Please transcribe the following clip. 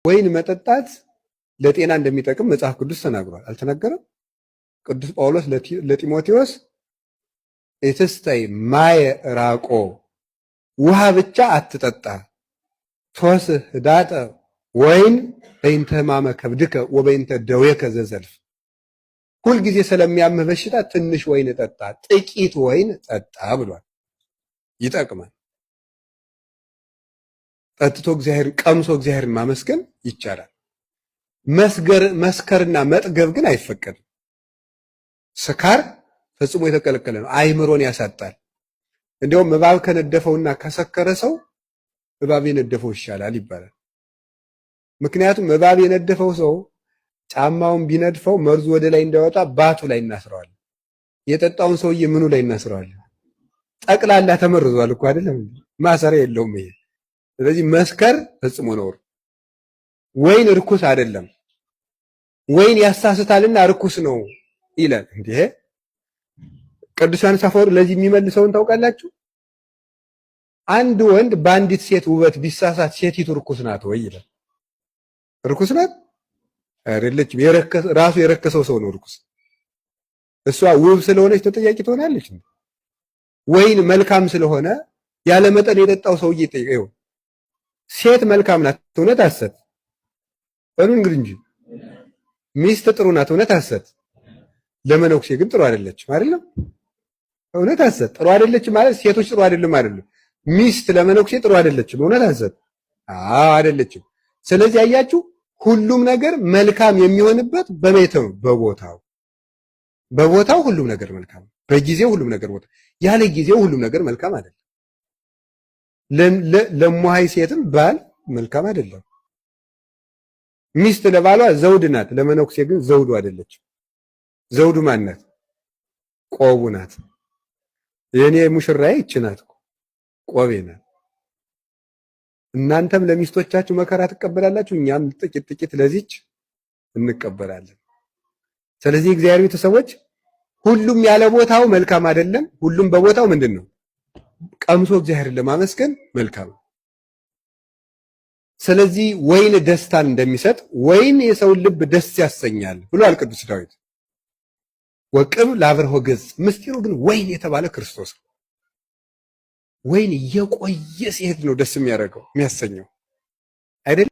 ወይን መጠጣት ለጤና እንደሚጠቅም መጽሐፍ ቅዱስ ተናግሯል። አልተናገረም? ቅዱስ ጳውሎስ ለጢሞቴዎስ እትስታይ ማየ ራቆ ውሃ ብቻ አትጠጣ ቶስህ ህዳጠ ወይን በእንተ ሕማመ ከብድከ ወበእንተ ደዌከ ዘዘልፍ ሁልጊዜ ስለሚያምህ በሽታ ትንሽ ወይን ጠጣ፣ ጥቂት ወይን ጠጣ ብሏል። ይጠቅማል። ጠጥቶ እግዚአብሔርን ቀምሶ እግዚአብሔርን ማመስገን ይቻላል። መስከርና መጥገብ ግን አይፈቀድም። ስካር ፈጽሞ የተከለከለ ነው። አይምሮን ያሳጣል። እንዲያውም እባብ ከነደፈውና ከሰከረ ሰው እባብ የነደፈው ይሻላል ይባላል። ምክንያቱም እባብ የነደፈው ሰው ጫማውን ቢነድፈው መርዙ ወደ ላይ እንዳይወጣ ባቱ ላይ እናስረዋለን። የጠጣውን ሰውዬ ምኑ ላይ እናስረዋለን? ጠቅላላ ተመርዟል እኮ አይደለም፣ ማሰሪያ የለውም ይሄ። ስለዚህ መስከር ፈጽሞ ነውር። ወይን ርኩስ አይደለም። ወይን ያሳስታልና ርኩስ ነው ይላል። እንዴ ቅዱስ ዮሐንስ አፈወርቅ ለዚህ የሚመልሰውን ታውቃላችሁ? አንድ ወንድ በአንዲት ሴት ውበት ቢሳሳት ሴቲቱ ርኩስ ናት ወይ ይላል። ርኩስ ናት አይደለችም። ራሱ የረከሰው ሰው ነው ርኩስ። እሷ ውብ ስለሆነች ተጠያቂ ትሆናለች። ወይን መልካም ስለሆነ ያለ መጠን የጠጣው ሰውዬ ይጠይቀው። ሴት መልካም ናት እውነት ሐሰት? በሉ እንጂ ሚስት ጥሩ ናት እውነት ሐሰት? ለመነኩሴ ግን ጥሩ አይደለችም አይደለም? እውነት ሐሰት? ጥሩ አይደለችም ማለት ሴቶች ጥሩ አይደለም አይደለም። ሚስት ለመነኩሴ ጥሩ አይደለችም እውነት ሐሰት? አዎ አይደለችም። ስለዚህ አያችሁ ሁሉም ነገር መልካም የሚሆንበት በቤተው በቦታው ሁሉም ነገር መልካም፣ በጊዜው ሁሉም ነገር ቦታ፣ ያለ ጊዜው ሁሉም ነገር መልካም አይደለም። ለሟይ ሴትም ባል መልካም አይደለም። ሚስት ለባሏ ዘውድ ናት፣ ለመነኩሴ ግን ዘውዱ አይደለችም። ዘውዱ ማን ናት? ቆቡ ናት። የኔ ሙሽራዬ ይህች ናት፣ ቆቤ ናት። እናንተም ለሚስቶቻችሁ መከራ ትቀበላላችሁ፣ እኛም ጥቂት ጥቂት ለዚች እንቀበላለን። ስለዚህ እግዚአብሔር ቤተሰቦች ሁሉም ያለ ቦታው መልካም አይደለም። ሁሉም በቦታው ምንድነው? ቀምሶ እግዚአብሔርን ለማመስገን መልካም። ስለዚህ ወይን ደስታን እንደሚሰጥ ወይን የሰውን ልብ ደስ ያሰኛል ብሏል ቅዱስ ዳዊት። ወቅብ ላብርሆ ገጽ፣ ምስጢሩ ግን ወይን የተባለ ክርስቶስ ነው። ወይን እየቆየ ሲሄድ ነው ደስ የሚያደርገው የሚያሰኘው አይደል?